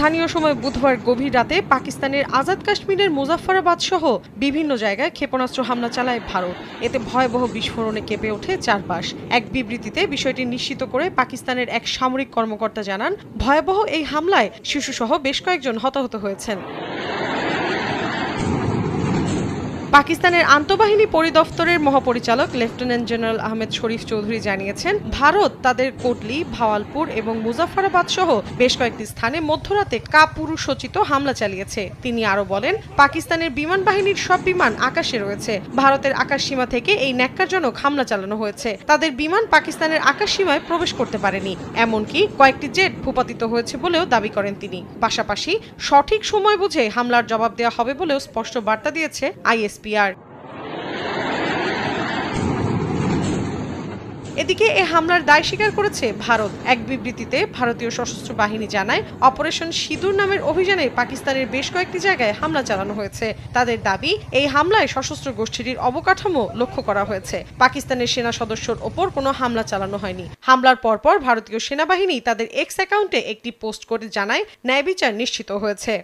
স্থানীয় সময় বুধবার গভীর রাতে পাকিস্তানের আজাদ কাশ্মীরের মুজাফফরাবাদ সহ বিভিন্ন জায়গায় ক্ষেপণাস্ত্র হামলা চালায় ভারত। এতে ভয়াবহ বিস্ফোরণে কেঁপে ওঠে চারপাশ। এক বিবৃতিতে বিষয়টি নিশ্চিত করে পাকিস্তানের এক সামরিক কর্মকর্তা জানান, ভয়াবহ এই হামলায় শিশুসহ বেশ কয়েকজন হতাহত হয়েছেন। পাকিস্তানের আন্তঃবাহিনী পরিদপ্তরের মহাপরিচালক লেফটেন্যান্ট জেনারেল আহমেদ শরীফ চৌধুরী জানিয়েছেন, ভারত তাদের কোটলি, ভাওয়ালপুর এবং মুজাফফরাবাদ সহ বেশ কয়েকটি স্থানে মধ্যরাতে কাপুরুষোচিত হামলা চালিয়েছে। তিনি আরও বলেন, পাকিস্তানের বিমান বাহিনীর সব বিমান আকাশে রয়েছে। ভারতের আকাশসীমা থেকে এই ন্যাক্কারজনক হামলা চালানো হয়েছে। তাদের বিমান পাকিস্তানের আকাশসীমায় প্রবেশ করতে পারেনি। এমনকি কয়েকটি জেট ভূপাতিত হয়েছে বলেও দাবি করেন তিনি। পাশাপাশি সঠিক সময় বুঝে হামলার জবাব দেওয়া হবে বলেও স্পষ্ট বার্তা দিয়েছে আইএসপিআর। এদিকে এ হামলার দায় স্বীকার করেছে ভারত। এক বিবৃতিতে ভারতীয় সশস্ত্র বাহিনী জানায়, অপারেশন সিঁদুর নামের অভিযানে পাকিস্তানের বেশ কয়েকটি জায়গায় হামলা চালানো হয়েছে। তাদের দাবি, এই হামলায় সশস্ত্র গোষ্ঠীটির অবকাঠামো লক্ষ্য করা হয়েছে। পাকিস্তানের সেনা সদস্যর ওপর কোনো হামলা চালানো হয়নি। হামলার পরপর ভারতীয় সেনাবাহিনী তাদের এক্স অ্যাকাউন্টে একটি পোস্ট করে জানায়, ন্যায় বিচার নিশ্চিত হয়েছে।